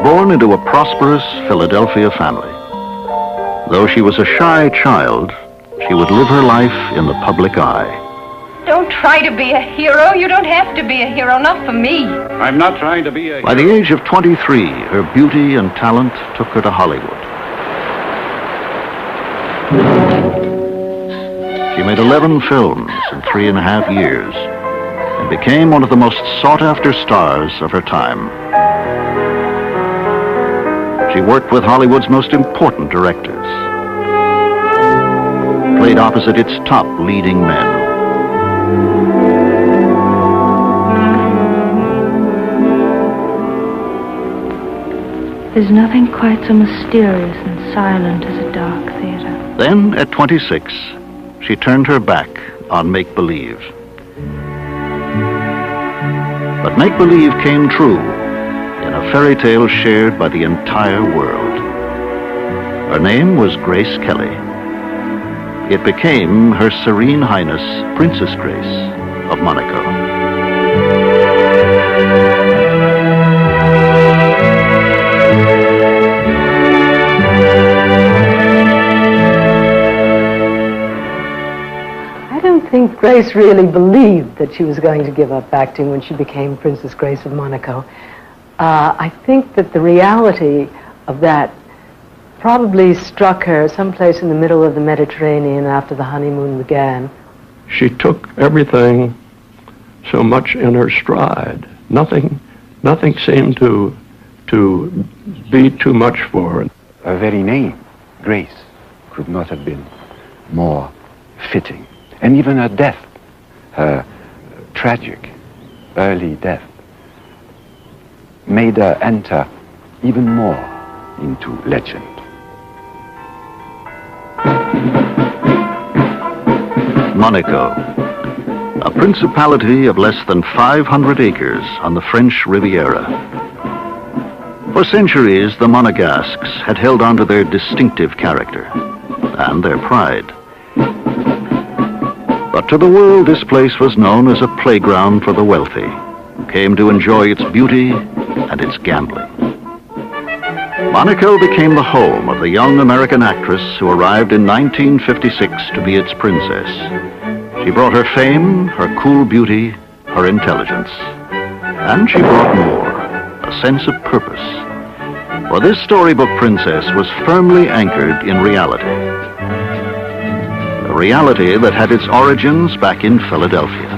born into a prosperous Philadelphia family. Though she was a shy child, she would live her life in the public eye. Don't try to be a hero. You don't have to be a hero, not for me. I'm not trying to be a hero. By the age of 23, her beauty and talent took her to Hollywood. She made 11 films in 3.5 years and became one of the most sought-after stars of her time. She worked with Hollywood's most important directors, played opposite its top leading men. There's nothing quite so mysterious and silent as a dark theater. Then, at 26, she turned her back on make-believe. But make-believe came true in a fairy tale shared by the entire world. Her name was Grace Kelly. It became Her Serene Highness Princess Grace of Monaco. I don't think Grace really believed that she was going to give up acting when she became Princess Grace of Monaco. I think that the reality of that probably struck her someplace in the middle of the Mediterranean after the honeymoon began. She took everything so much in her stride. Nothing seemed to be too much for her. Her very name, Grace, could not have been more fitting. And even her death, her tragic early death, made her enter even more into legend. Monaco, a principality of less than 500 acres on the French Riviera. For centuries, the Monegasques had held on to their distinctive character and their pride. But to the world, this place was known as a playground for the wealthy, who came to enjoy its beauty and its gambling. Monaco became the home of the young American actress who arrived in 1956 to be its princess. She brought her fame, her cool beauty, her intelligence. And she brought more, a sense of purpose. For this storybook princess was firmly anchored in reality. A reality that had its origins back in Philadelphia.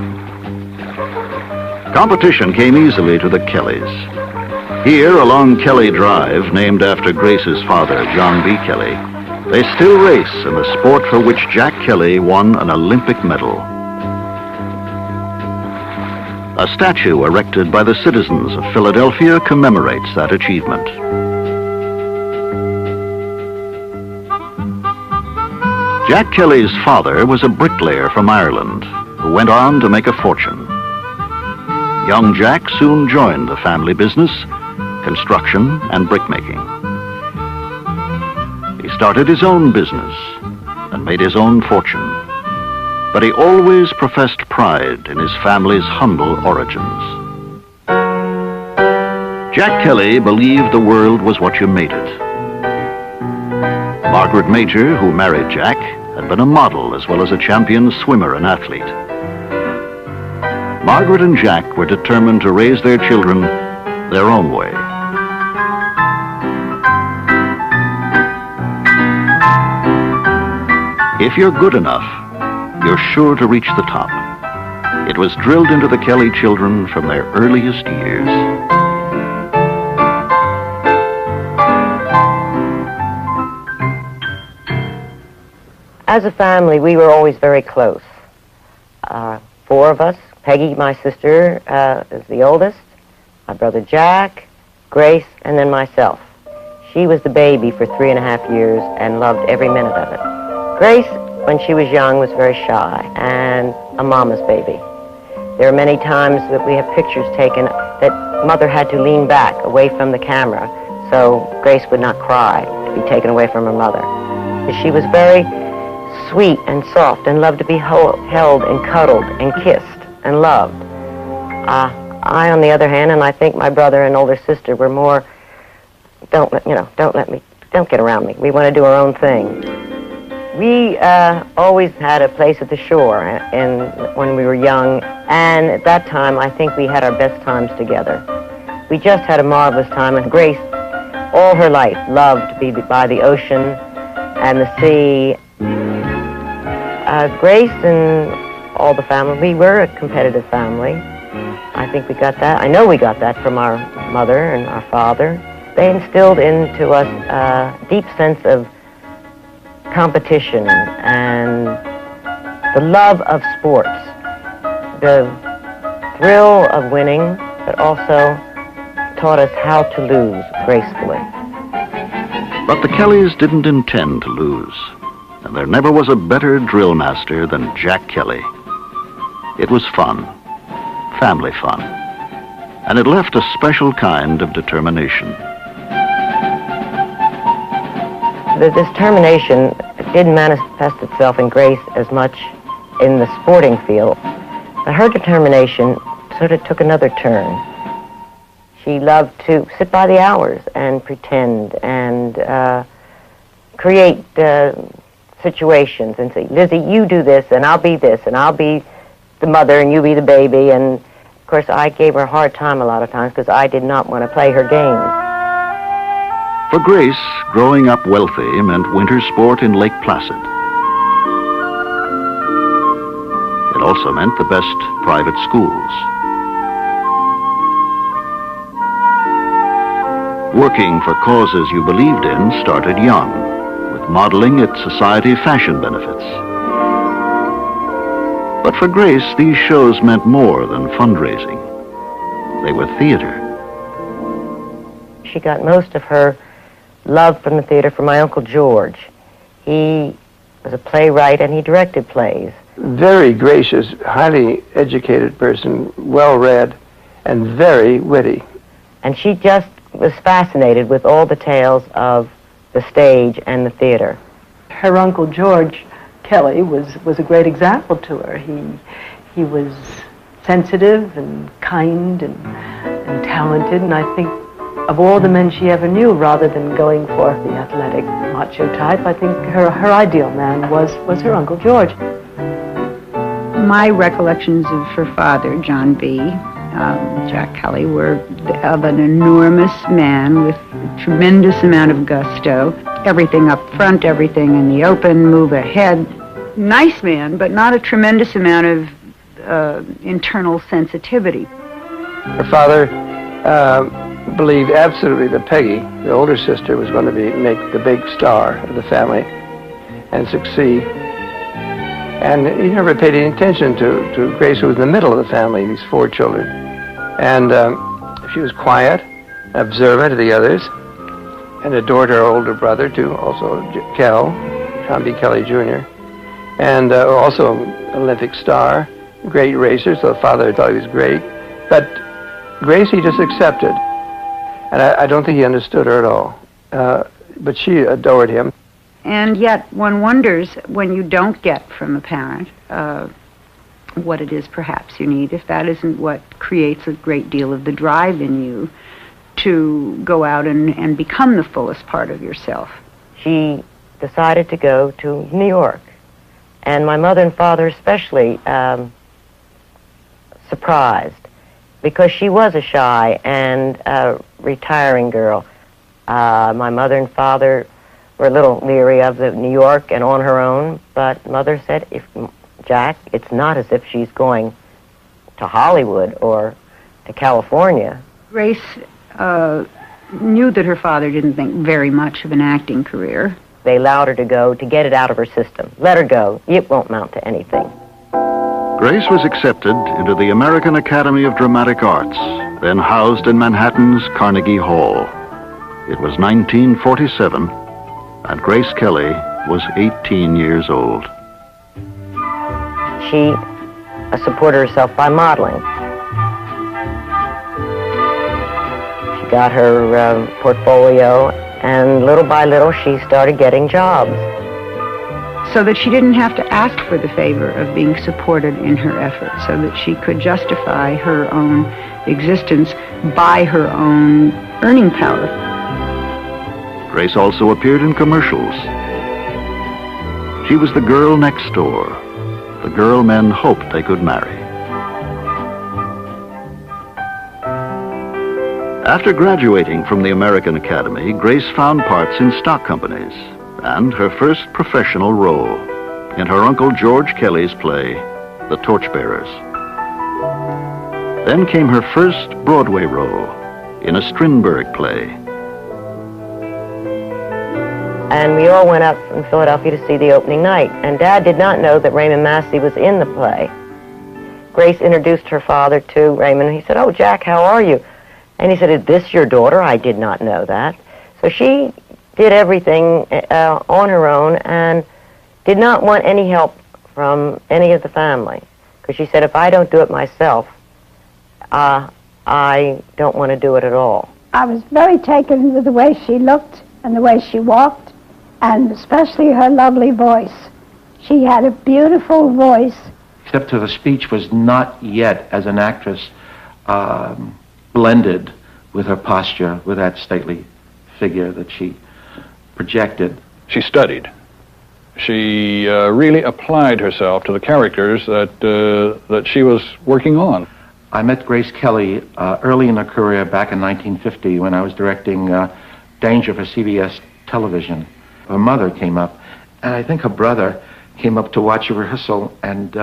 Competition came easily to the Kellys. Here, along Kelly Drive, named after Grace's father, John B. Kelly, they still race in the sport for which Jack Kelly won an Olympic medal. A statue erected by the citizens of Philadelphia commemorates that achievement. Jack Kelly's father was a bricklayer from Ireland who went on to make a fortune. Young Jack soon joined the family business, construction and brickmaking. He started his own business and made his own fortune, but he always professed pride in his family's humble origins. Jack Kelly believed the world was what you made it. Margaret Major, who married Jack, had been a model as well as a champion swimmer and athlete. Margaret and Jack were determined to raise their children their own way. If you're good enough, you're sure to reach the top. It was drilled into the Kelly children from their earliest years. As a family, we were always very close. 4 of us. Peggy, my sister, is the oldest. My brother Jack, Grace, and then myself. She was the baby for 3.5 years and loved every minute of it. Grace, when she was young, was very shy and a mama's baby. There are many times that we have pictures taken that mother had to lean back away from the camera so Grace would not cry to be taken away from her mother. But she was very sweet and soft and loved to be held and cuddled and kissed and loved. I, on the other hand, and I think my brother and older sister were more don't get around me. We want to do our own thing. We always had a place at the shore when we were young, and at that time, I think we had our best times together. We just had a marvelous time, and Grace, all her life, loved to be by the ocean and the sea. Grace and all the family, we were a competitive family. I think we got that. I know we got that from our mother and our father. They instilled into us a deep sense of competition and the love of sports, the thrill of winning, but also taught us how to lose gracefully. But the Kellys didn't intend to lose, and there never was a better drill master than Jack Kelly. It was fun, family fun, and it left a special kind of determination. The determination didn't manifest itself in Grace as much in the sporting field, but her determination sort of took another turn. She loved to sit by the hours and pretend and create situations and say, Lizzie, you do this, and I'll be this, and I'll be the mother, and you be the baby. And, of course, I gave her a hard time a lot of times because I did not want to play her games. For Grace, growing up wealthy meant winter sport in Lake Placid. It also meant the best private schools. Working for causes you believed in started young, with modeling at society fashion benefits. But for Grace, these shows meant more than fundraising. They were theater. She got most of her love from the theater from my Uncle George. He was a playwright and he directed plays. Very gracious, highly educated person, well-read, and very witty. And she just was fascinated with all the tales of the stage and the theater. Her Uncle George Kelly was a great example to her. He was sensitive and kind and talented, and I think of all the men she ever knew, rather than going for the athletic macho type, I think her ideal man was her Uncle George. My recollections of her father, John B., Jack Kelly, were of an enormous man with a tremendous amount of gusto. Everything up front, everything in the open, move ahead. Nice man, but not a tremendous amount of internal sensitivity. Her father believed absolutely that Peggy, the older sister, was going to make the big star of the family and succeed. And he never paid any attention to Grace, who was in the middle of the family, these 4 children. And she was quiet, observant of the others, and adored her older brother, too, also Kel, John B. Kelly Jr., and also Olympic star, great racer, so the father thought he was great. But Grace he just accepted, and I don't think he understood her at all. But she adored him. And yet one wonders, when you don't get from a parent what it is perhaps you need, if that isn't what creates a great deal of the drive in you to go out and become the fullest part of yourself. She decided to go to New York, and my mother and father especially surprised, because she was a shy and retiring girl. My mother and father were a little leery of the New York and on her own, but Mother said, Jack, it's not as if she's going to Hollywood or to California. Grace knew that her father didn't think very much of an acting career. They allowed her to go to get it out of her system. Let her go. It won't amount to anything. Grace was accepted into the American Academy of Dramatic Arts, then housed in Manhattan's Carnegie Hall. It was 1947, and Grace Kelly was 18 years old. She supported herself by modeling. She got her portfolio, and little by little she started getting jobs. So that she didn't have to ask for the favor of being supported in her efforts, so that she could justify her own existence by her own earning power. Grace also appeared in commercials. She was the girl next door, the girl men hoped they could marry. After graduating from the American Academy, Grace found parts in stock companies and her first professional role in her Uncle George Kelly's play, The Torchbearers. Then came her first Broadway role in a Strindberg play. And we all went up from Philadelphia to see the opening night. And Dad did not know that Raymond Massey was in the play. Grace introduced her father to Raymond. He said, "Oh, Jack, how are you?" And he said, "Is this your daughter?" I did not know that. So she did everything on her own and did not want any help from any of the family. Because she said, if I don't do it myself, I don't want to do it at all. I was very taken with the way she looked and the way she walked, and especially her lovely voice. She had a beautiful voice. Except her speech was not yet, as an actress, blended with her posture, with that stately figure that she projected. She studied. She really applied herself to the characters that she was working on. I met Grace Kelly early in her career back in 1950 when I was directing Danger for CBS television. Her mother came up, and I think her brother came up to watch a rehearsal, and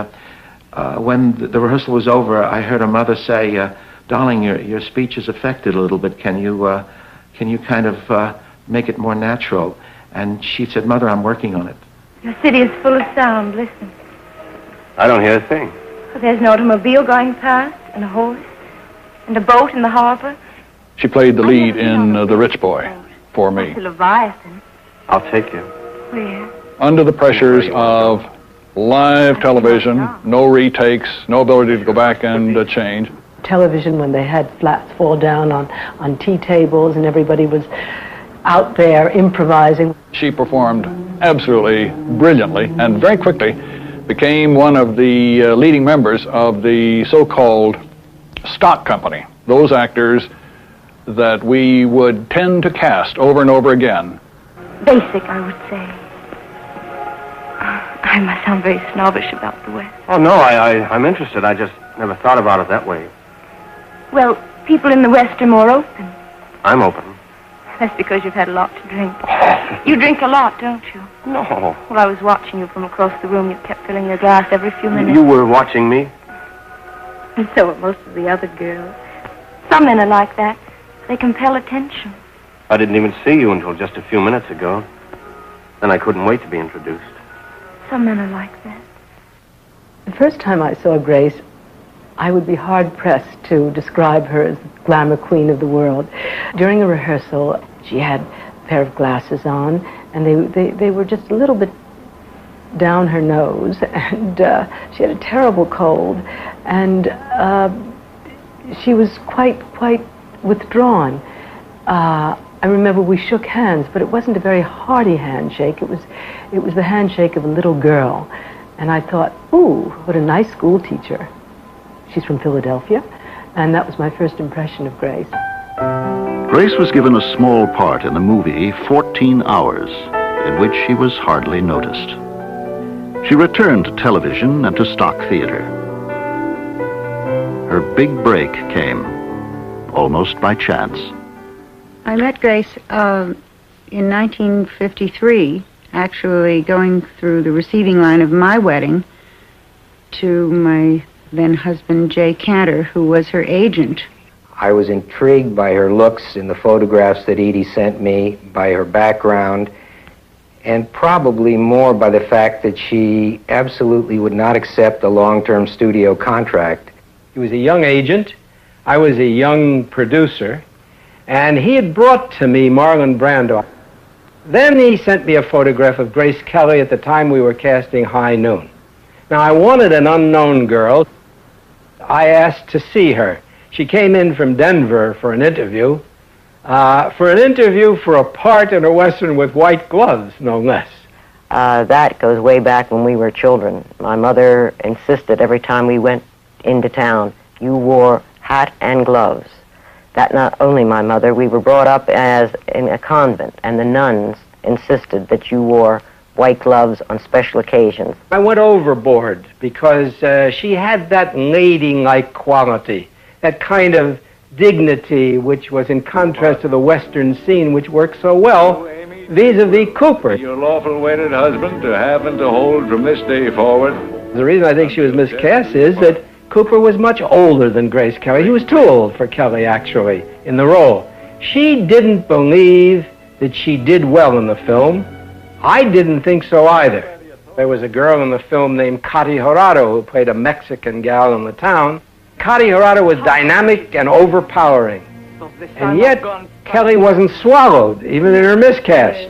when the rehearsal was over, I heard her mother say, "Darling, your speech is affected a little bit. Can you kind of make it more natural?" And she said, "Mother, I'm working on it." Your city is full of sound. Listen. I don't hear a thing. There's an automobile going past, and a horse, and a boat in the harbor. She played the lead in The Rich Boy for me. The Leviathan. I'll take you. Where? Under the pressures of live television, no retakes, no ability to go back and change. Television, when they had flats fall down on tea tables and everybody was out there improvising. She performed absolutely brilliantly and very quickly became one of the leading members of the so-called stock company, those actors that we would tend to cast over and over again. Basic, I would say. I must sound very snobbish about the West. Oh, no, I'm interested. I just never thought about it that way. Well, people in the West are more open. I'm open. That's because you've had a lot to drink. You drink a lot, don't you? No. Well, I was watching you from across the room. You kept filling your glass every few minutes. You were watching me? And so are most of the other girls. Some men are like that. They compel attention. I didn't even see you until just a few minutes ago. Then I couldn't wait to be introduced. Some men are like that. The first time I saw Grace, I would be hard-pressed to describe her as the glamour queen of the world. During a rehearsal, she had a pair of glasses on, and they were just a little bit down her nose, and she had a terrible cold, and she was quite withdrawn. I remember we shook hands, but it wasn't a very hearty handshake. It was the handshake of a little girl, and I thought, ooh, what a nice school teacher. She's from Philadelphia, and that was my first impression of Grace. Grace was given a small part in the movie 14 Hours, in which she was hardly noticed. She returned to television and to stock theater. Her big break came almost by chance. I met Grace in 1953, actually going through the receiving line of my wedding to my then-husband, Jay Cantor, who was her agent. I was intrigued by her looks in the photographs that Edie sent me, by her background, and probably more by the fact that she absolutely would not accept a long-term studio contract. He was a young agent. I was a young producer. And he had brought to me Marlon Brando. Then he sent me a photograph of Grace Kelly at the time we were casting High Noon. Now, I wanted an unknown girl. I asked to see her. She came in from Denver for an interview for a part in a Western with white gloves, no less. That goes way back when we were children. My mother insisted every time we went into town, you wore hat and gloves. that not only my mother, we were brought up as in a convent, and the nuns insisted that you wore white gloves on special occasions. I went overboard because she had that ladylike quality, that kind of dignity which was in contrast to the Western scene, which worked so well vis-a-vis Cooper. Your lawful wedded husband to have and to hold from this day forward. The reason I think she was miscast is that Cooper was much older than Grace Kelly. He was too old for Kelly, actually, in the role. She didn't believe that she did well in the film. I didn't think so either. There was a girl in the film named Cati Jurado who played a Mexican gal in the town. Cati Jurado was dynamic and overpowering. And yet, Kelly wasn't swallowed, even in her miscast,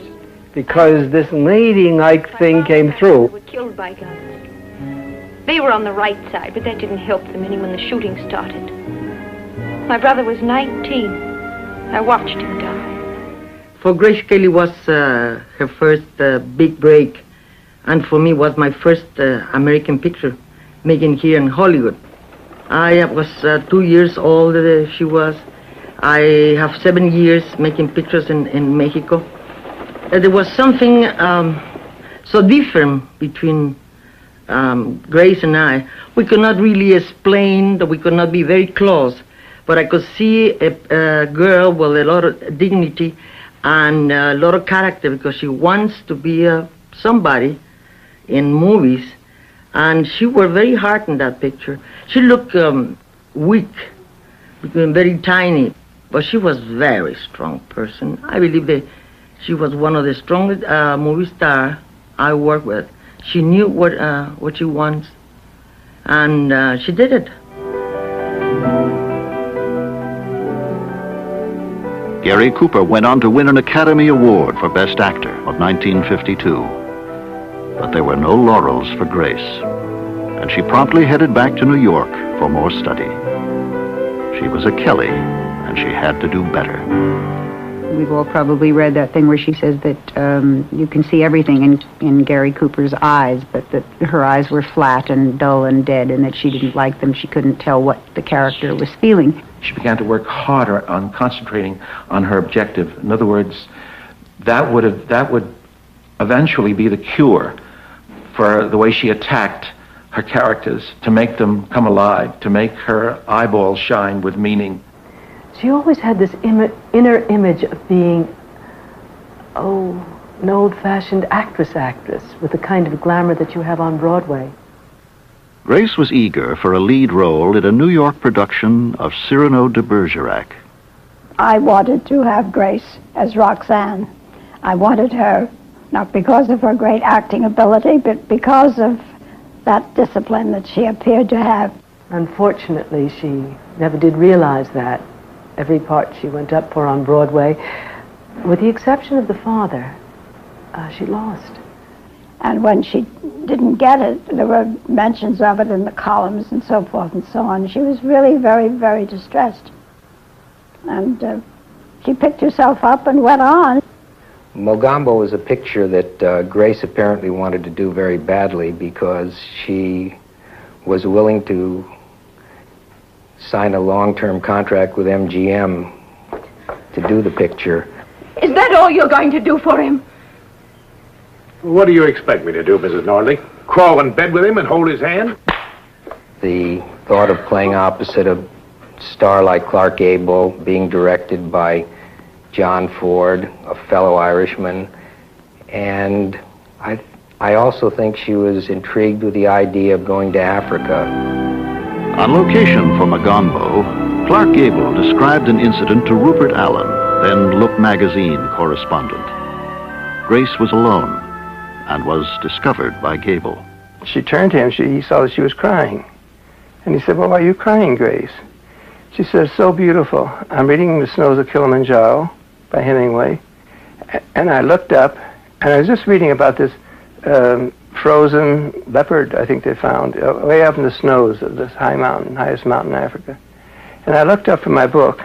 because this ladylike thing came through. Were killed by guns. They were on the right side, but that didn't help them any when the shooting started. My brother was 19. I watched him die. For Grace Kelly was her first big break, and for me was my first American picture making here in Hollywood. I was 2 years older than she was. I have 7 years making pictures in Mexico. There was something so different between Grace and I. We could not really explain, that we could not be very close, but I could see a girl with a lot of dignity and a lot of character, because she wants to be somebody in movies, and she was very hard in that picture. She looked weak, became very tiny, but she was a very strong person. I believe that she was one of the strongest movie stars I worked with. She knew what she wants, and she did it. Gary Cooper went on to win an Academy Award for Best Actor of 1952. But there were no laurels for Grace, and she promptly headed back to New York for more study. She was a Kelly, and she had to do better. We've all probably read that thing where she says that you can see everything in Gary Cooper's eyes, but that her eyes were flat and dull and dead, and that she didn't like them. She couldn't tell what the character was feeling. She began to work harder on concentrating on her objective. In other words, that would eventually be the cure for the way she attacked her characters, to make them come alive, to make her eyeballs shine with meaning. She always had this inner image of being, an old-fashioned actress with the kind of glamour that you have on Broadway. Grace was eager for a lead role in a New York production of Cyrano de Bergerac. I wanted to have Grace as Roxanne. I wanted her, not because of her great acting ability, but because of that discipline that she appeared to have. Unfortunately, she never did realize that. Every part she went up for on Broadway, with the exception of the father, she lost. And when she didn't get it, there were mentions of it in the columns and so forth and so on. She was really very, very distressed. And she picked herself up and went on. Mogambo was a picture that Grace apparently wanted to do very badly, because she was willing to sign a long-term contract with MGM to do the picture. Is that all you're going to do for him? What do you expect me to do, Mrs. Nordley? Crawl in bed with him and hold his hand? The thought of playing opposite a star like Clark Gable, being directed by John Ford, a fellow Irishman, and I also think she was intrigued with the idea of going to Africa. On location for Mogambo, Clark Gable described an incident to Rupert Allen, then Look magazine correspondent. Grace was alone and was discovered by Gable. She turned to him. He saw that she was crying. And he said, "Well, why are you crying, Grace?" She said, "So beautiful. I'm reading The Snows of Kilimanjaro by Hemingway." And I looked up, and I was just reading about this frozen leopard, I think they found, way up in the snows of this highest mountain in Africa. And I looked up from my book,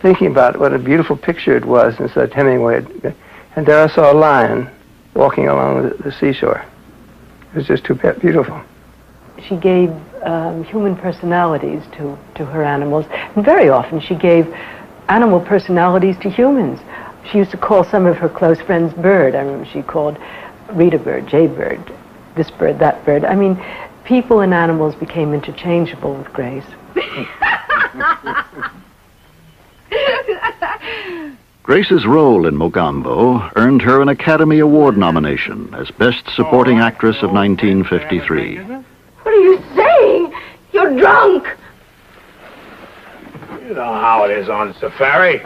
thinking about what a beautiful picture it was, and said Hemingway. And there I saw a lion walking along the seashore. It was just too beautiful. She gave human personalities to her animals, and very often she gave animal personalities to humans. She used to call some of her close friends bird. I remember she called Rita bird, Jay bird, this bird, that bird. I mean, people and animals became interchangeable with Grace. Grace's role in Mogambo earned her an Academy Award nomination as Best Supporting Actress of 1953. What are you saying? You're drunk. You know how it is on safari.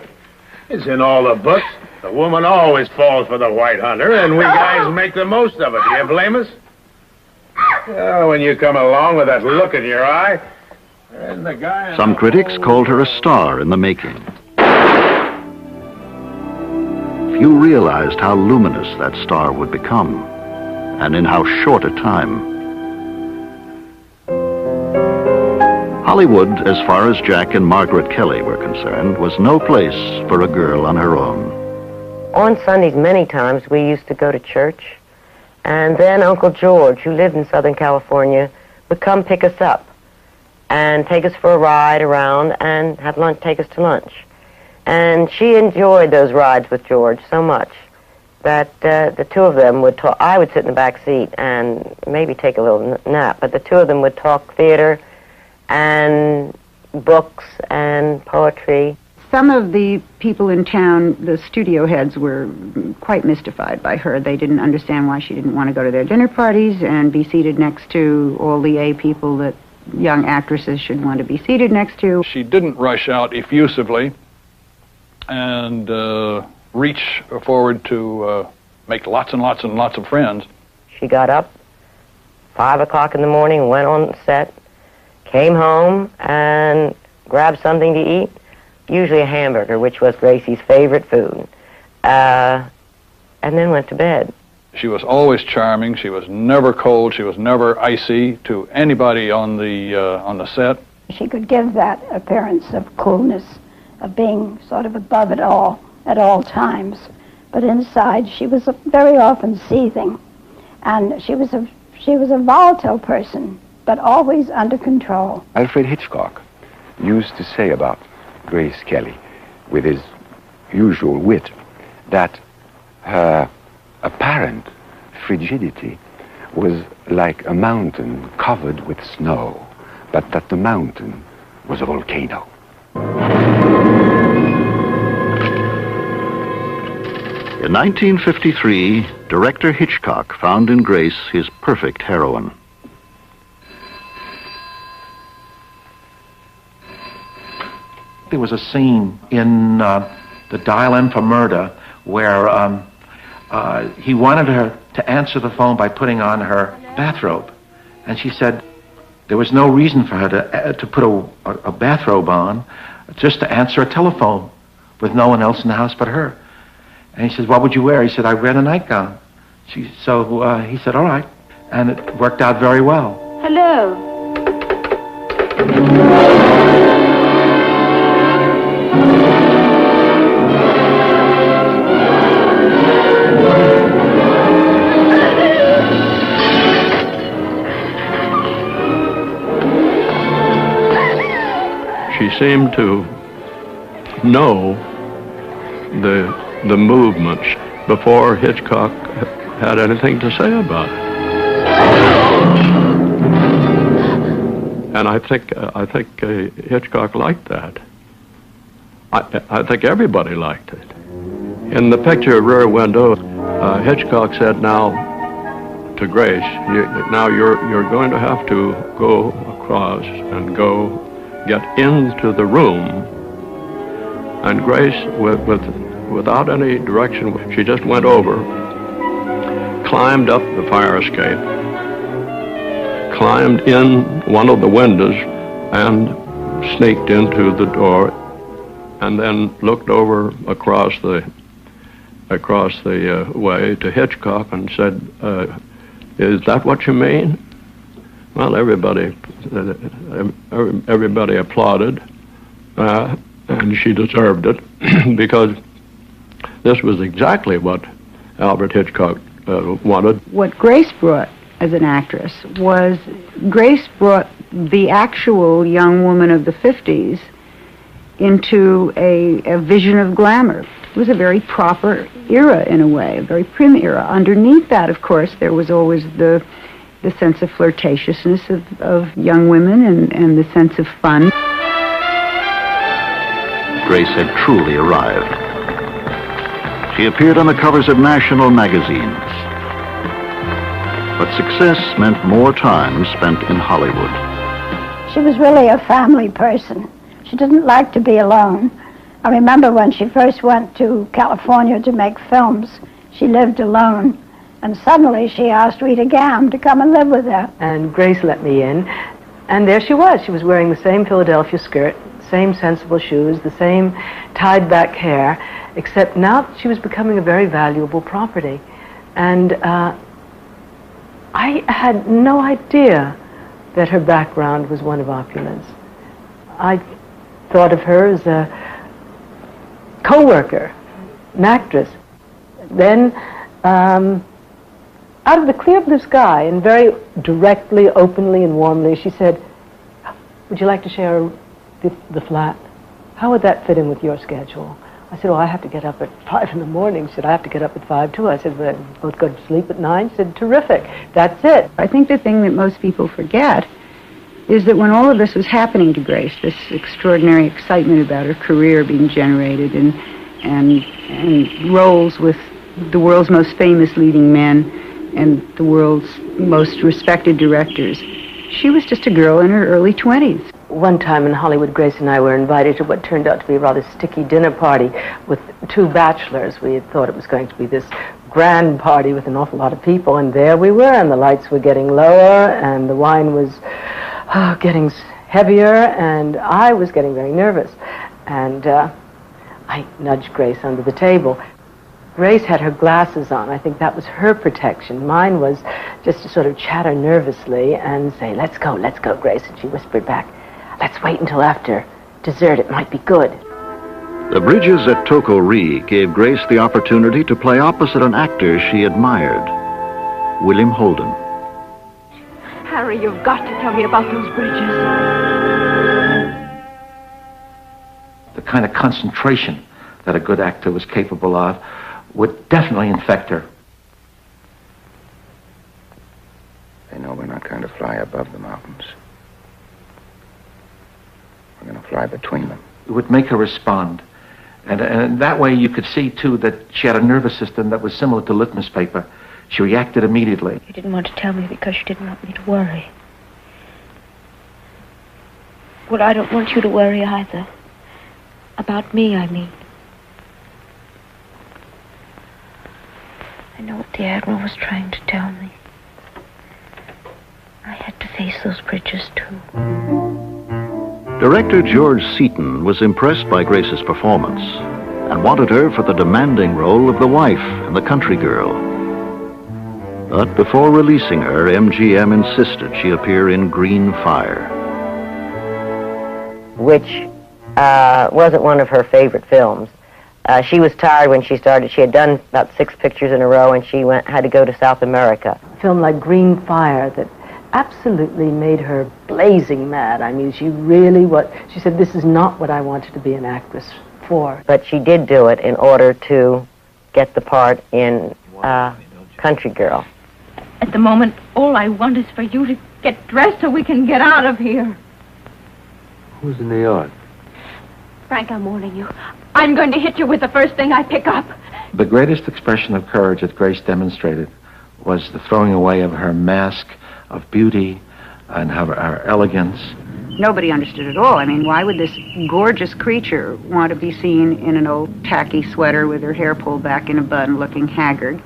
It's in all the books. The woman always falls for the white hunter, and we guys make the most of it. Do you blame us? When you come along with that look in your eye, and the guy... Some critics called her a star in the making. Few realized how luminous that star would become, and in how short a time. Hollywood, as far as Jack and Margaret Kelly were concerned, was no place for a girl on her own. On Sundays, many times, we used to go to church, and then Uncle George, who lived in Southern California, would come pick us up and take us for a ride around and have lunch, take us to lunch. And she enjoyed those rides with George so much that the two of them would talk. I would sit in the back seat and maybe take a little nap, but the two of them would talk theater and books and poetry. Some of the people in town, the studio heads, were quite mystified by her. They didn't understand why she didn't want to go to their dinner parties and be seated next to all the A people that young actresses should want to be seated next to. She didn't rush out effusively and reach forward to make lots and lots and lots of friends. She got up 5 o'clock in the morning, went on set, came home and grabbed something to eat, usually a hamburger, which was Gracie's favorite food, and then went to bed. She was always charming. She was never cold. She was never icy to anybody on the set. She could give that appearance of coolness, of being sort of above it all at all times. But inside, she was very often seething, and she was a volatile person, but always under control. Alfred Hitchcock used to say about Grace Kelly, with his usual wit, that her apparent frigidity was like a mountain covered with snow, but that the mountain was a volcano. In 1953, director Hitchcock found in Grace his perfect heroine. There was a scene in The Dial M for Murder where he wanted her to answer the phone by putting on her bathrobe. And she said there was no reason for her to put a bathrobe on, just to answer a telephone with no one else in the house but her. And he said, what would you wear? He said, I'd wear the nightgown. So he said, all right. And it worked out very well. Hello. She seemed to know the movements before Hitchcock had anything to say about it. And I think Hitchcock liked that. I think everybody liked it. In the picture Rear Window, Hitchcock said, now to Grace, now you're going to have to go across and get into the room. And Grace, without any direction, she just went over, climbed up the fire escape, climbed in one of the windows, and sneaked into the door, and then looked over across the way to Hitchcock and said, "Is that what you mean?" Well, everybody applauded, and she deserved it because this was exactly what Alfred Hitchcock wanted. What Grace brought as an actress was Grace brought the actual young woman of the 50s into a vision of glamour. It was a very proper era in a way, a very prim era. Underneath that, of course, there was always the sense of flirtatiousness of young women and the sense of fun. Grace had truly arrived. She appeared on the covers of national magazines. But success meant more time spent in Hollywood. She was really a family person. She didn't like to be alone. I remember when she first went to California to make films, she lived alone. And suddenly she asked Rita Gam to come and live with her. And Grace let me in, and there she was. She was wearing the same Philadelphia skirt, same sensible shoes, the same tied-back hair, except now she was becoming a very valuable property. And I had no idea that her background was one of opulence. I thought of her as a co-worker, an actress. Then, out of the clear blue sky, and very directly, openly, and warmly, she said, "Would you like to share the flat? How would that fit in with your schedule?" I said, "Well, I have to get up at 5 in the morning." She said, "I have to get up at 5 too." I said, "Well, both go to sleep at 9." She said, "Terrific. That's it." I think the thing that most people forget is that when all of this was happening to Grace, this extraordinary excitement about her career being generated and roles with the world's most famous leading men and the world's most respected directors, she was just a girl in her early 20s. One time in Hollywood, Grace and I were invited to what turned out to be a rather sticky dinner party with 2 bachelors. We had thought it was going to be this grand party with an awful lot of people, and there we were, and the lights were getting lower, and the wine was getting heavier, and I was getting very nervous. And I nudged Grace under the table. Grace had her glasses on. I think that was her protection. Mine was just to sort of chatter nervously and say, let's go, Grace." And she whispered back, "Let's wait until after dessert. It might be good." The bridges at Toko-Ri gave Grace the opportunity to play opposite an actor she admired, William Holden. Harry, you've got to tell me about those bridges. The kind of concentration that a good actor was capable of would definitely infect her. They know we're not going to fly above the mountains. We're going to fly between them. It would make her respond. And that way you could see, too, that she had a nervous system that was similar to litmus paper. She reacted immediately. You didn't want to tell me because you didn't want me to worry. Well, I don't want you to worry either. About me, I mean. I know what the Admiral was trying to tell me. I had to face those bridges, too. Director George Seaton was impressed by Grace's performance and wanted her for the demanding role of the wife in The Country Girl. But before releasing her, MGM insisted she appear in Green Fire, which wasn't one of her favorite films. She was tired when she started. She had done about 6 pictures in a row, and she had to go to South America. A film like Green Fire that absolutely made her blazing mad. I mean, she said, "This is not what I wanted to be an actress for." But she did do it in order to get the part in Country Girl. At the moment, all I want is for you to get dressed so we can get out of here. Who's in the yard? Frank, I'm warning you. I'm going to hit you with the first thing I pick up. The greatest expression of courage that Grace demonstrated was the throwing away of her mask of beauty and her elegance. Nobody understood at all. I mean, why would this gorgeous creature want to be seen in an old tacky sweater with her hair pulled back in a bun looking haggard?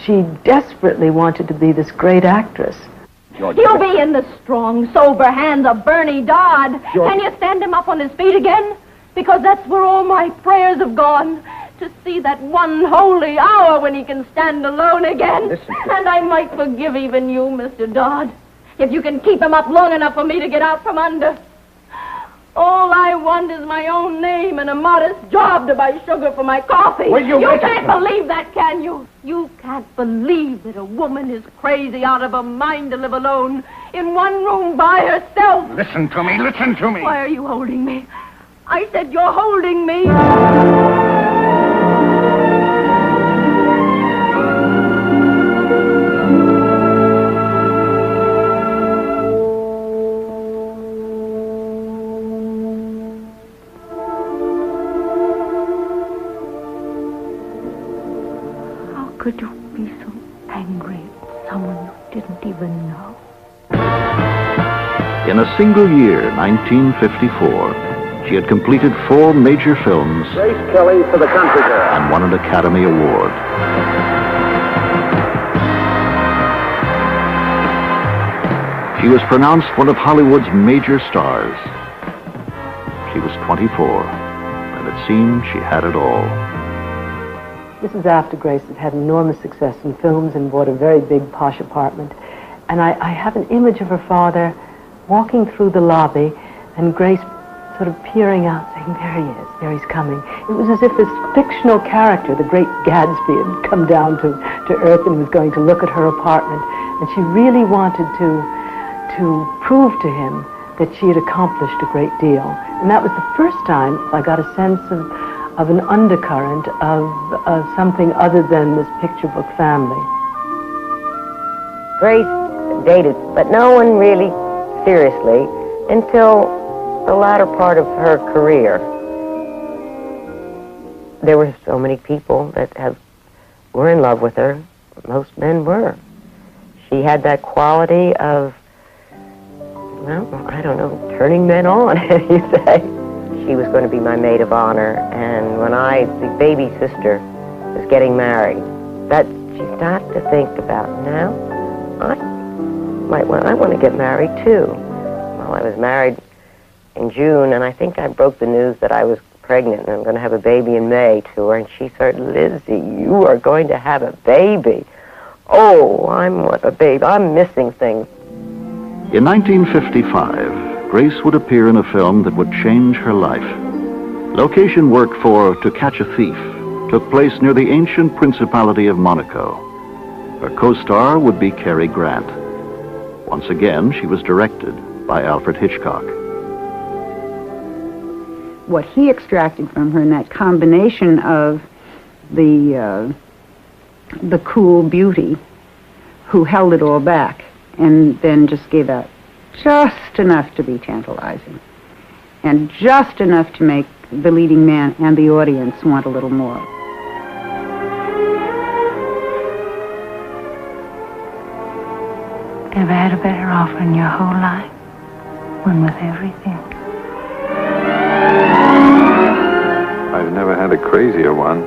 She desperately wanted to be this great actress. He'll be in the strong, sober hands of Bernie Dodd. Can you stand him up on his feet again? Because that's where all my prayers have gone. To see that one holy hour when he can stand alone again. And I might forgive even you, Mr. Dodd, if you can keep him up long enough for me to get out from under. All I want is my own name and a modest job to buy sugar for my coffee. You can't believe that, can you? You can't believe that a woman is crazy out of her mind to live alone in one room by herself. Listen to me, listen to me. Why are you holding me? I said you're holding me. How could you be so angry at someone you didn't even know? In a single year, 1954, she had completed 4 major films Grace Kelly for the Country Girl. and won an Academy Award. She was pronounced one of Hollywood's major stars. She was 24, and it seemed she had it all. This is after Grace had had enormous success in films and bought a very big, posh apartment. And I have an image of her father walking through the lobby and Grace sort of peering out, saying, there he is, there he's coming. It was as if this fictional character, the great Gatsby, had come down to earth and was going to look at her apartment. And she really wanted to prove to him that she had accomplished a great deal. And that was the first time I got a sense of an undercurrent of something other than this picture book family. Grace dated, but no one really seriously until the latter part of her career. There were so many people that were in love with her. Most men were. She had that quality of, well, I don't know, turning men on, as you say. She was going to be my maid of honor, and when the baby sister was getting married, that she started to think about, now, I want to get married too. Well, I was married in June, and I think I broke the news that I was pregnant and I'm going to have a baby in May to her, and she said, Lizzie, you are going to have a baby. Oh, a baby. I'm missing things. In 1955, Grace would appear in a film that would change her life. Location work for To Catch a Thief took place near the ancient Principality of Monaco. Her co-star would be Cary Grant. Once again, she was directed by Alfred Hitchcock. What he extracted from her in that combination of the cool beauty who held it all back and then just gave out just enough to be tantalizing and just enough to make the leading man and the audience want a little more. Ever had a better offer in your whole life? One with everything. I've never had a crazier one.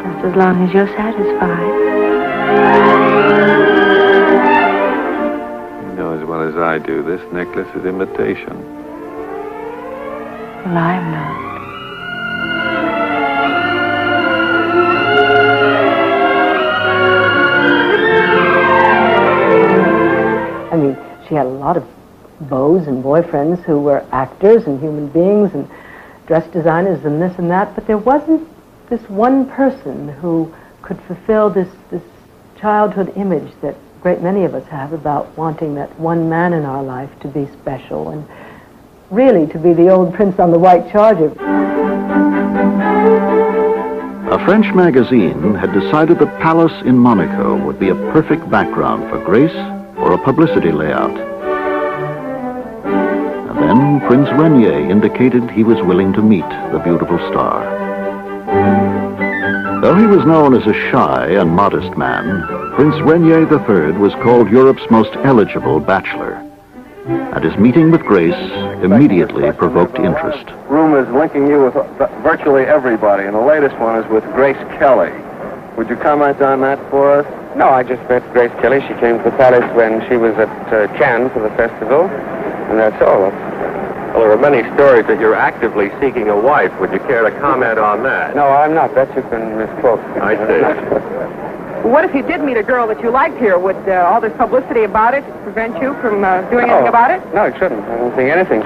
Just as long as you're satisfied. You know as well as I do, this necklace is imitation. Well, I'm not. I mean, she had a lot of beaux and boyfriends who were actors and human beings and dress designers and this and that, but there wasn't this one person who could fulfill this childhood image that a great many of us have about wanting that one man in our life to be special and really to be the old prince on the white charger. A French magazine had decided the palace in Monaco would be a perfect background for Grace or a publicity layout. And then Prince Renier indicated he was willing to meet the beautiful star. Though he was known as a shy and modest man, Prince Renier III was called Europe's most eligible bachelor. And his meeting with Grace immediately provoked interest. Rumors linking you with virtually everybody, and the latest one is with Grace Kelly. Would you comment on that for us? No, I just met Grace Kelly. She came to the palace when she was at Cannes for the festival, and that's all. Well, there are many stories that you're actively seeking a wife. Would you care to comment on that? No, I'm not. That you can misquote. I see. What if you did meet a girl that you liked here? Would all this publicity about it prevent you from doing anything about it? No, it shouldn't. I don't think anything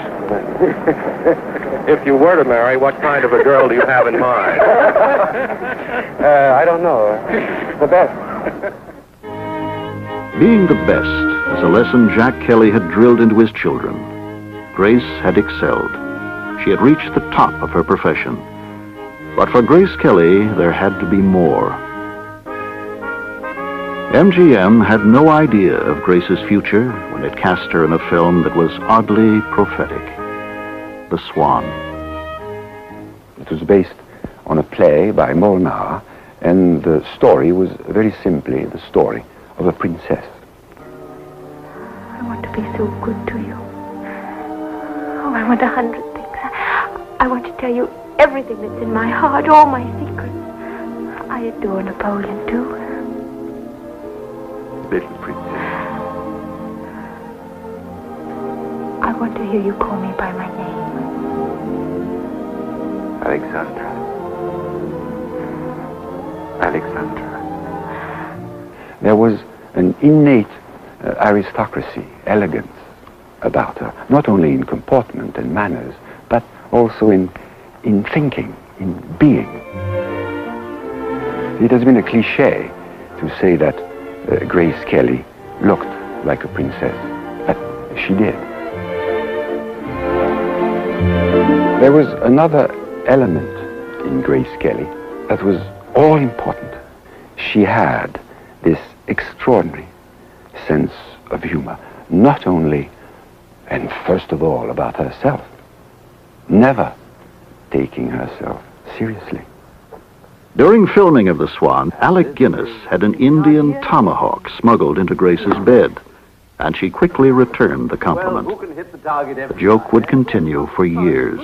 If you were to marry, what kind of a girl do you have in mind? I don't know. The best. Being the best was a lesson Jack Kelly had drilled into his children. Grace had excelled. She had reached the top of her profession. But for Grace Kelly, there had to be more. MGM had no idea of Grace's future when it cast her in a film that was oddly prophetic, The Swan. It was based on a play by Molnar, and the story was very simply the story of a princess. I want to be so good to you. Oh, I want 100 things. I want to tell you everything that's in my heart, all my secrets. I adore Napoleon, too. Little princess. I want to hear you call me by my name. Alexandra. Alexandra. There was an innate aristocracy, elegance about her, not only in comportment and manners, but also in thinking, in being. It has been a cliché to say that Grace Kelly looked like a princess, but she did. There was another element in Grace Kelly that was all important. She had this extraordinary sense of humor, not only and first of all about herself, never taking herself seriously. During filming of The Swan, Alec Guinness had an Indian tomahawk smuggled into Grace's bed, and she quickly returned the compliment. The joke would continue for years.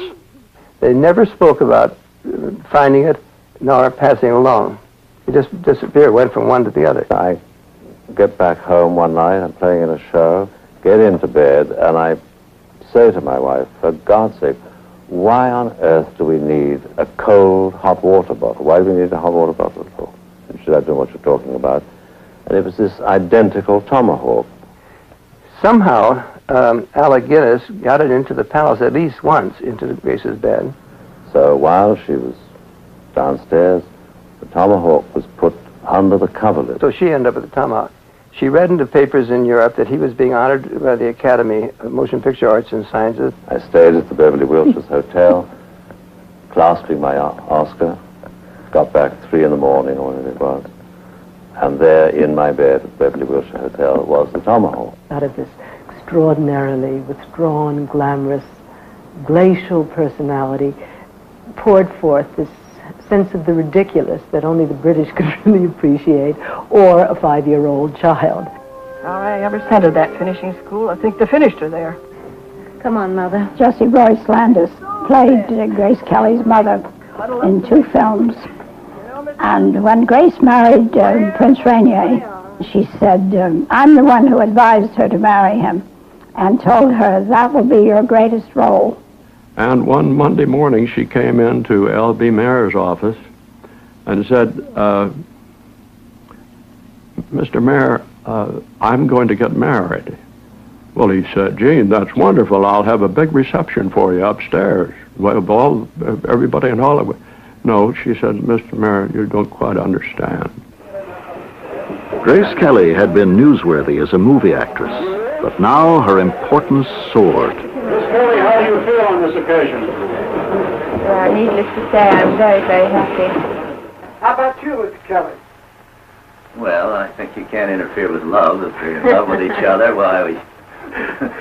They never spoke about finding it nor passing along. It just disappeared, went from one to the other. I get back home one night, I'm playing in a show, get into bed, and I say to my wife, for God's sake, why on earth do we need a cold hot water bottle? Why do we need a hot water bottle for? And she said, I don't know what you're talking about. And it was this identical tomahawk. Somehow, Alec Guinness got it into the palace at least once, into Grace's bed. So while she was downstairs, the tomahawk was put under the coverlet. So she ended up with the tomahawk. She read in the papers in Europe that he was being honored by the Academy of Motion Picture Arts and Sciences. I stayed at the Beverly Wilshires Hotel, clasping my Oscar, got back at 3 in the morning or whatever it was, and there in my bed at the Beverly Wilshire Hotel was the tomahawk. Out of this extraordinarily withdrawn, glamorous, glacial personality poured forth this sense of the ridiculous that only the British could really appreciate, or a 5-year-old child. All I ever sent her that finishing school. I think they finished her there. Come on, Mother. Jessie Royce Landis played Grace Kelly's mother in 2 films. And when Grace married Prince Rainier, she said, I'm the one who advised her to marry him and told her that will be your greatest role. And one Monday morning, she came into L.B. Mayer's office and said, Mr. Mayer, I'm going to get married. Well, he said, Gene, that's wonderful. I'll have a big reception for you upstairs. Well, everybody in Hollywood. No, she said, Mr. Mayer, you don't quite understand. Grace Kelly had been newsworthy as a movie actress, but now her importance soared. Miss Kelly, how do you feel on this occasion? Well, needless to say, I'm very, very happy. How about you, Mr. Kelly? Well, I think you can't interfere with love. If they're in love with each other, well,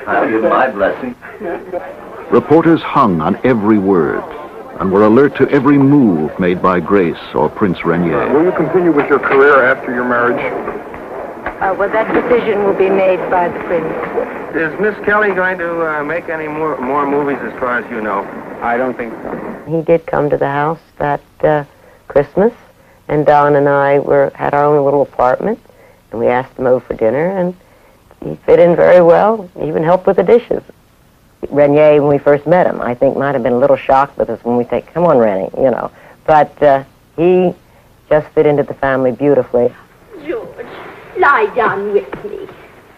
I'll give my blessing. Reporters hung on every word and were alert to every move made by Grace or Prince Rainier. Will you continue with your career after your marriage? Well, that decision will be made by the prince. Is Miss Kelly going to make any more movies as far as you know? I don't think so. He did come to the house that Christmas, and Don and I had our own little apartment, and we asked him over for dinner, and he fit in very well, even helped with the dishes. Rainier, when we first met him, I think might have been a little shocked with us when we say, come on, Rennie, you know. But he just fit into the family beautifully. George, lie down with me.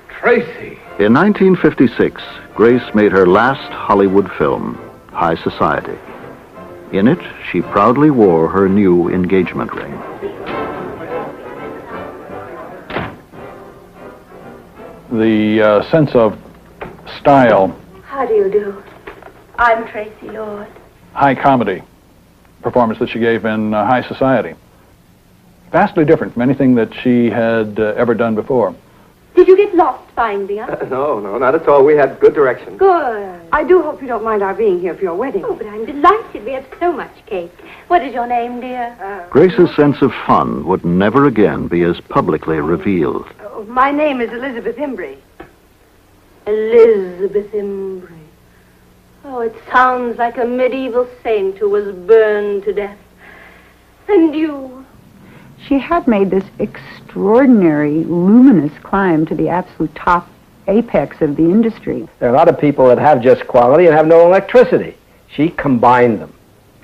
Tracy. In 1956, Grace made her last Hollywood film, High Society. In it, she proudly wore her new engagement ring. The sense of style. How do you do? I'm Tracy Lord. High comedy performance that she gave in High Society. Vastly different from anything that she had ever done before. Did you get lost finding us? No, not at all. We had good direction. Good. I do hope you don't mind our being here for your wedding. Oh, but I'm delighted. We have so much cake. What is your name, dear? Grace's sense of fun would never again be as publicly revealed. Oh, my name is Elizabeth Imbrie. Elizabeth Imbrie. Oh, it sounds like a medieval saint who was burned to death. And you? She had made this extraordinary, luminous climb to the absolute top apex of the industry. There are a lot of people that have just quality and have no electricity. She combined them.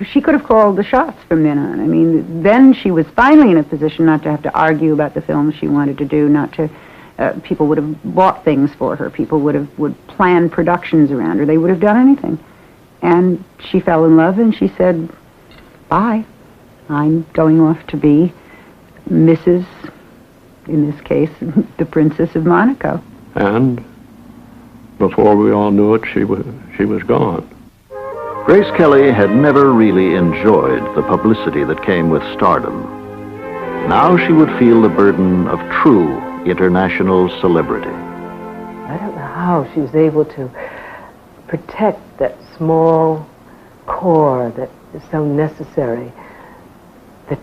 She could have called the shots from then on. I mean, then she was finally in a position not to have to argue about the films she wanted to do, not to... people would have bought things for her. People would plan productions around her. They would have done anything. And she fell in love, and she said, bye. I'm going off to be Mrs., in this case, the Princess of Monaco. And before we all knew it, she was gone. Grace Kelly had never really enjoyed the publicity that came with stardom. Now she would feel the burden of true international celebrity. I don't know how she was able to protect that small core that is so necessary, that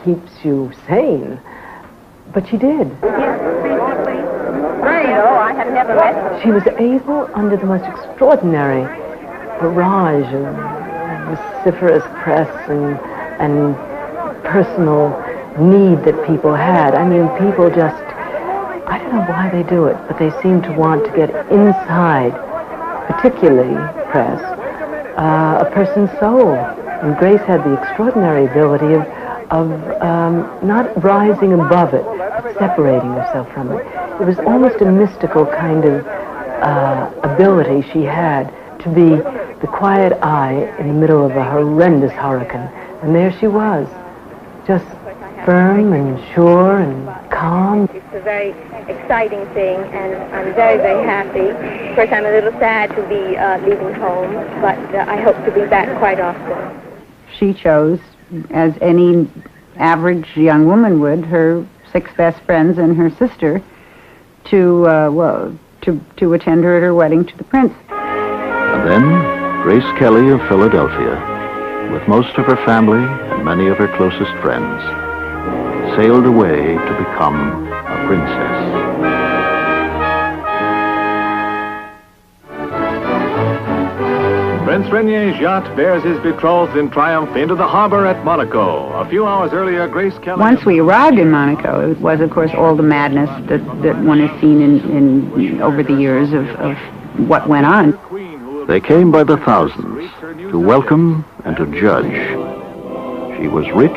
keeps you sane. But she did. Yes, basically. I have never met her. She was able, under the most extraordinary barrage of vociferous press and personal need that people had. I mean, people just, I don't know why they do it, but they seem to want to get inside, particularly press, a person's soul. And Grace had the extraordinary ability of not rising above it, but separating herself from it. It was almost a mystical kind of ability she had to be the quiet eye in the middle of a horrendous hurricane. And there she was, just firm and sure and calm. It's a very exciting thing, and I'm very, very happy. Of course, I'm a little sad to be leaving home, but I hope to be back quite often. She chose, as any average young woman would, her 6 best friends and her sister to attend her at her wedding to the prince. And then Grace Kelly of Philadelphia, with most of her family and many of her closest friends, sailed away to become a princess. Prince Renier's yacht bears his betrothed in triumph into the harbor at Monaco. A few hours earlier, Grace Kelly... Once we arrived in Monaco, it was, of course, all the madness that one has seen in over the years of what went on. They came by the thousands to welcome and to judge. She was rich,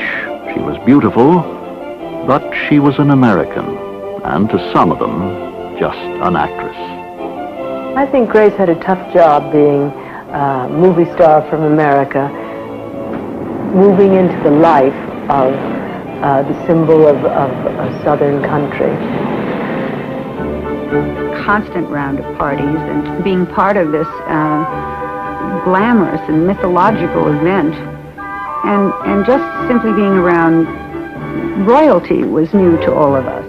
she was beautiful, but she was an American, and to some of them, just an actress. I think Grace had a tough job being a movie star from America, moving into the life of the symbol of a southern country. Constant round of parties and being part of this glamorous and mythological event, and just simply being around royalty was new to all of us.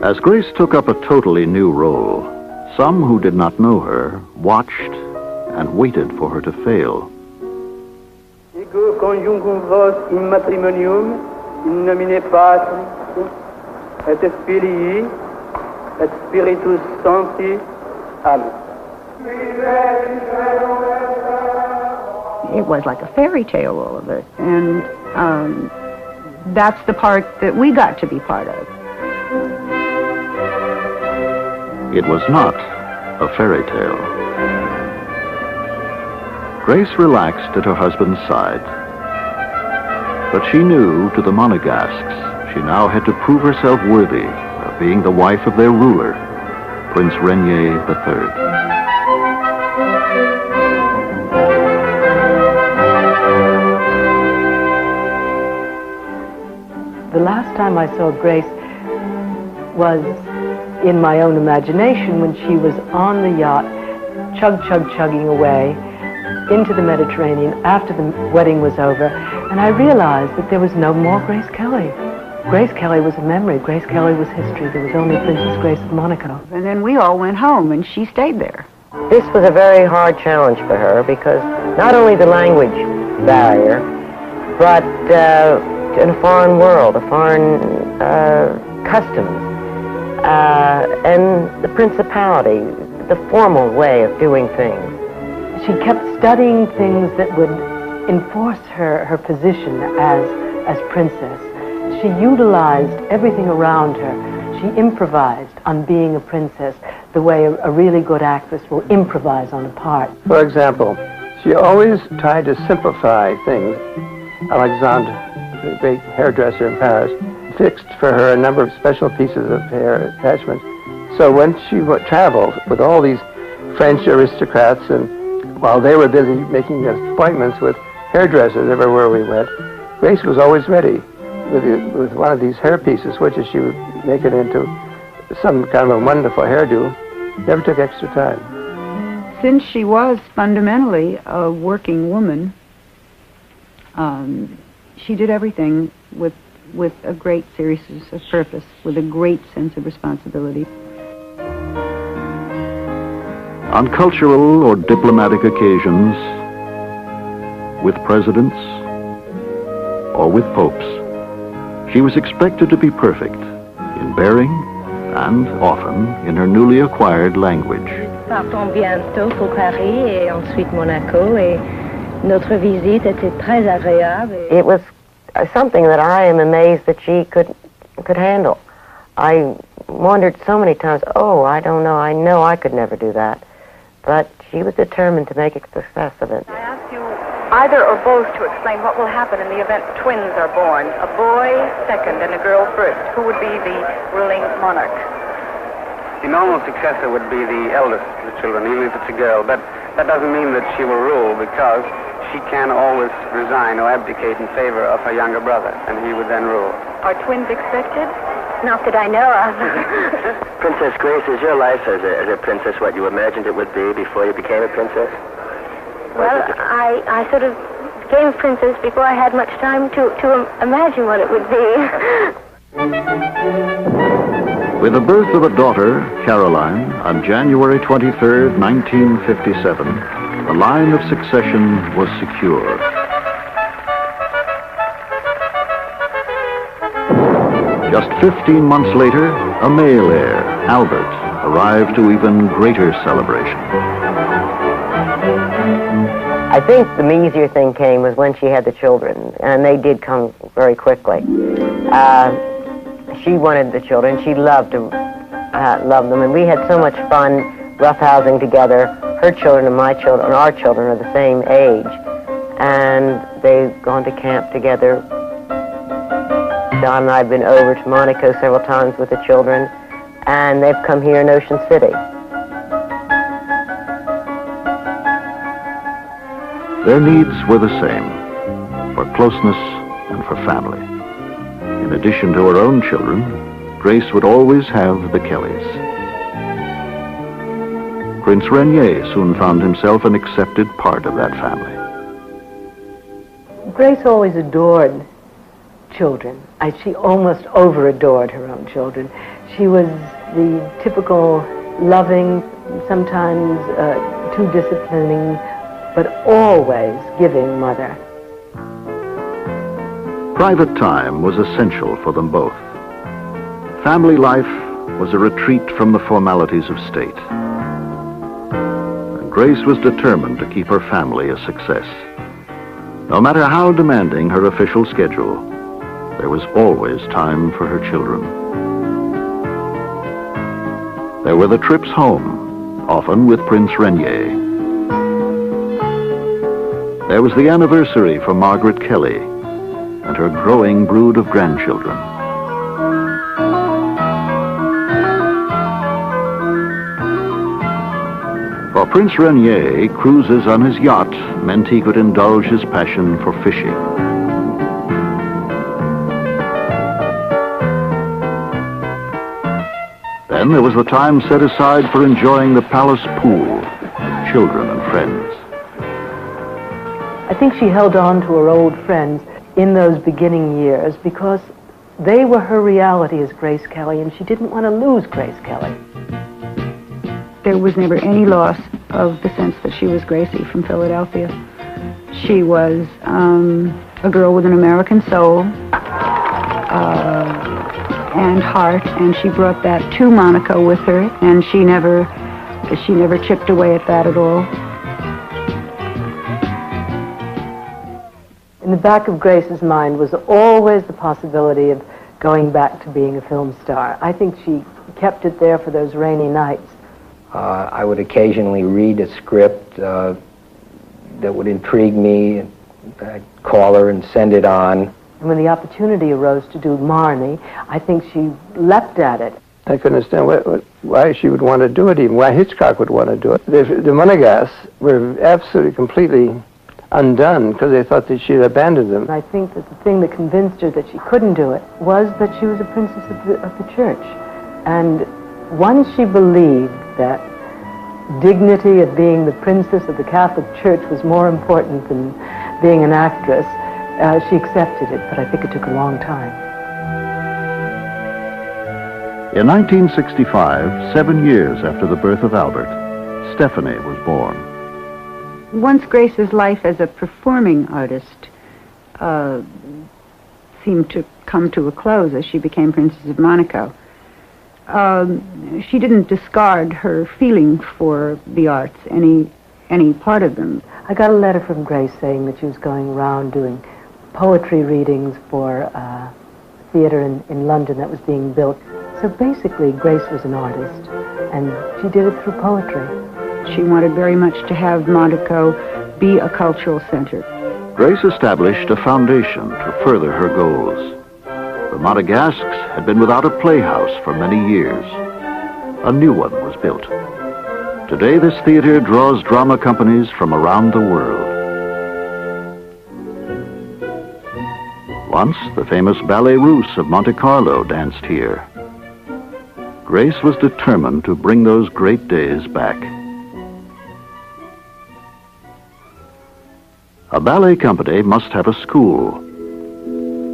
As Grace took up a totally new role, some who did not know her watched and waited for her to fail. Ego conjungum vos in matrimonium in nomine Patris et Filii et Spiritus Sancti. Amen. It was like a fairy tale, all of it, and that's the part that we got to be part of. It was not a fairy tale. Grace relaxed at her husband's side, but she knew to the Monegasques she now had to prove herself worthy of being the wife of their ruler, Prince Renier III. The last time I saw Grace was in my own imagination when she was on the yacht, chugging away into the Mediterranean after the wedding was over, and I realized that there was no more Grace Kelly. Grace Kelly was a memory. Grace Kelly was history. There was only Princess Grace of Monaco. And then we all went home, and she stayed there. This was a very hard challenge for her because not only the language barrier, but in a foreign world, a foreign customs, and the principality, the formal way of doing things. She kept studying things that would enforce her position as princess. She utilized everything around her. She improvised on being a princess the way a really good actress will improvise on a part. For example, she always tried to simplify things. Alexandre, the great hairdresser in Paris, fixed for her a number of special pieces of hair attachments. So when she traveled with all these French aristocrats, and while they were busy making appointments with hairdressers everywhere we went, Grace was always ready with one of these hair pieces, which is she would make it into some kind of a wonderful hairdo. Never took extra time. Since she was fundamentally a working woman, she did everything with a great seriousness of purpose, with a great sense of responsibility. On cultural or diplomatic occasions, with presidents or with popes, she was expected to be perfect in bearing and often in her newly acquired language. Partons bientôt pour Paris et ensuite Monaco, et notre visite était très agréable. It was something that I am amazed that she could handle. I wondered so many times, I don't know, I know I could never do that. But she was determined to make a success of it. I ask you either or both to explain what will happen in the event twins are born, a boy second and a girl first. Who would be the ruling monarch? The normal successor would be the eldest of the children, even if it's a girl. But that doesn't mean that she will rule, because she can always resign or abdicate in favor of her younger brother, and he would then rule. Are twins expected? Not that I know of. Princess Grace, is your life as a princess what you imagined it would be before you became a princess? Well, I sort of became a princess before I had much time to imagine what it would be. With the birth of a daughter, Caroline, on January 23rd, 1957, the line of succession was secure. Just 15 months later, a male heir, Albert, arrived to even greater celebration. I think the easier thing came was when she had the children, and they did come very quickly. She wanted the children. She loved to love them, and we had so much fun roughhousing together. Her children and my children, and our children, are the same age, and they've gone to camp together. Don and I have been over to Monaco several times with the children, and they've come here in Ocean City. Their needs were the same, for closeness and for family. In addition to her own children, Grace would always have the Kellys. Prince Rainier soon found himself an accepted part of that family. Grace always adored children. She almost over-adored her own children. She was the typical loving, sometimes too disciplining, but always giving mother. Private time was essential for them both. Family life was a retreat from the formalities of state. And Grace was determined to keep her family a success. No matter how demanding her official schedule, there was always time for her children. There were the trips home, often with Prince Rainier. There was the anniversary for Margaret Kelly and her growing brood of grandchildren. For Prince Rainier, cruises on his yacht meant he could indulge his passion for fishing. Then there was the time set aside for enjoying the palace pool with children and friends. I think she held on to her old friends in those beginning years because they were her reality as Grace Kelly, and she didn't want to lose Grace Kelly. There was never any loss of the sense that she was Gracie from Philadelphia. She was a girl with an American soul and heart, and she brought that to Monaco with her, and she never chipped away at that at all. In the back of Grace's mind was always the possibility of going back to being a film star. I think she kept it there for those rainy nights. I would occasionally read a script that would intrigue me, and I'd call her and send it on. And when the opportunity arose to do Marnie, I think she leapt at it. I couldn't understand why she would want to do it, even why Hitchcock would want to do it. The Monegasques were absolutely, completely undone because they thought that she had abandoned them. I think that the thing that convinced her that she couldn't do it was that she was a princess of the church. And once she believed that dignity of being the princess of the Catholic Church was more important than being an actress, she accepted it, but I think it took a long time. In 1965, 7 years after the birth of Albert, Stephanie was born. Once Grace's life as a performing artist seemed to come to a close as she became Princess of Monaco, she didn't discard her feeling for the arts, any part of them. I got a letter from Grace saying that she was going around doing poetry readings for a theater in London that was being built. So basically, Grace was an artist, and she did it through poetry. She wanted very much to have Monaco be a cultural center. Grace established a foundation to further her goals. The Monegasques had been without a playhouse for many years. A new one was built. Today, this theater draws drama companies from around the world. Once, the famous Ballet Russe of Monte Carlo danced here. Grace was determined to bring those great days back. A ballet company must have a school.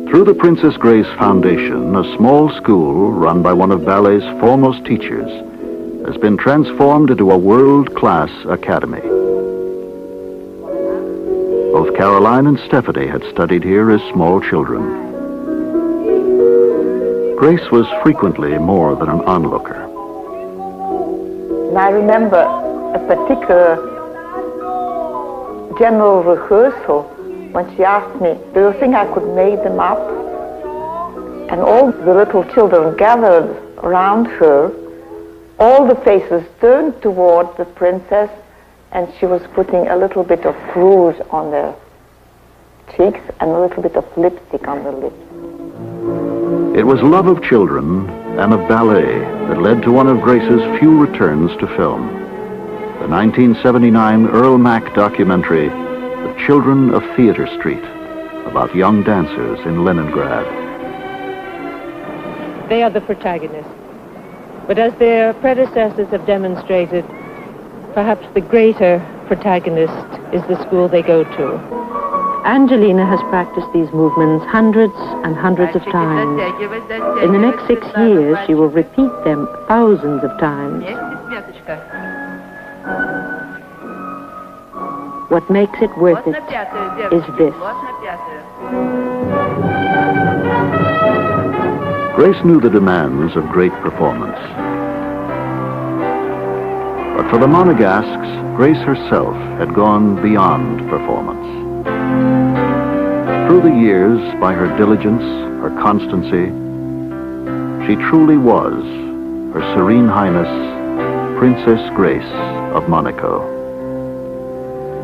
Through the Princess Grace Foundation, a small school run by one of ballet's foremost teachers has been transformed into a world-class academy. Both Caroline and Stephanie had studied here as small children. Grace was frequently more than an onlooker. And I remember a particular general rehearsal when she asked me, do you think I could make them up? And all the little children gathered around her, all the faces turned toward the princess, and she was putting a little bit of rouge on their cheeks and a little bit of lipstick on their lips. It was love of children and of ballet that led to one of Grace's few returns to film. The 1979 Earl Mack documentary, The Children of Theater Street, about young dancers in Leningrad. They are the protagonists. But as their predecessors have demonstrated, perhaps the greater protagonist is the school they go to. Angelina has practiced these movements hundreds and hundreds of times. In the next 6 years, she will repeat them thousands of times. What makes it worth it is this. Grace knew the demands of great performance. But for the Monegasques, Grace herself had gone beyond performance. Through the years, by her diligence, her constancy, she truly was Her Serene Highness, Princess Grace of Monaco.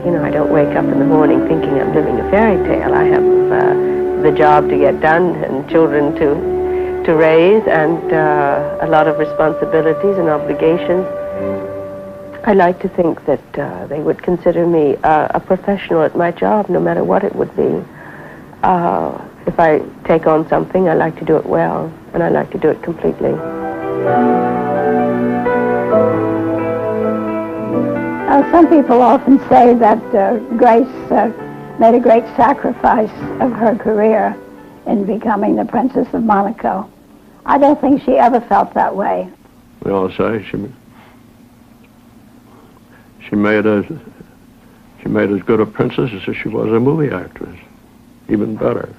You know, I don't wake up in the morning thinking I'm living a fairy tale. I have the job to get done and children to raise and a lot of responsibilities and obligations. I like to think that they would consider me a professional at my job, no matter what it would be. If I take on something, I like to do it well, and I like to do it completely. some people often say that Grace made a great sacrifice of her career in becoming the Princess of Monaco. I don't think she ever felt that way. We all say she made as good a princess as she was a movie actress, even better.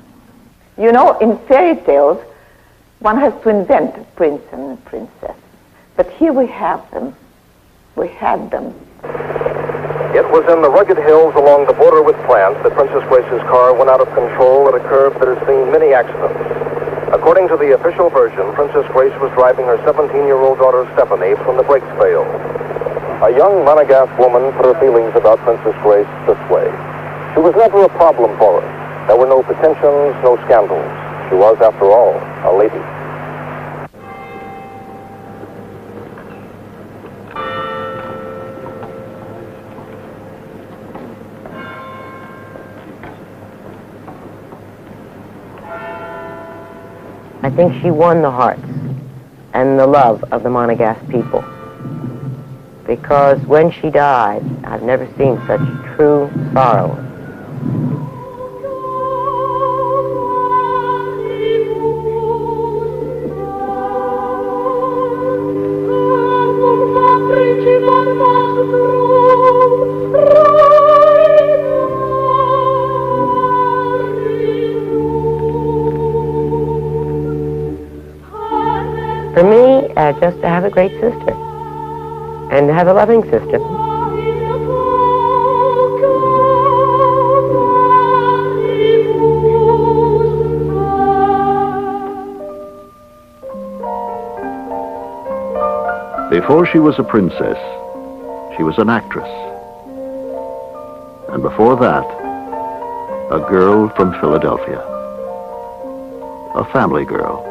You know, in fairy tales, one has to invent a prince and a princess. But here we have them. We had them. It was in the rugged hills along the border with France that Princess Grace's car went out of control at a curve that has seen many accidents. According to the official version, Princess Grace was driving her 17-year-old daughter Stephanie when the brakes failed. A young Monegasque woman put her feelings about Princess Grace this way. She was never a problem for her. There were no pretensions, no scandals. She was, after all, a lady. I think she won the hearts and the love of the Monegasque people. Because when she died, I've never seen such true sorrow. For me, just to have a great sister, and to have a loving sister. Before she was a princess, she was an actress. And before that, a girl from Philadelphia. A family girl.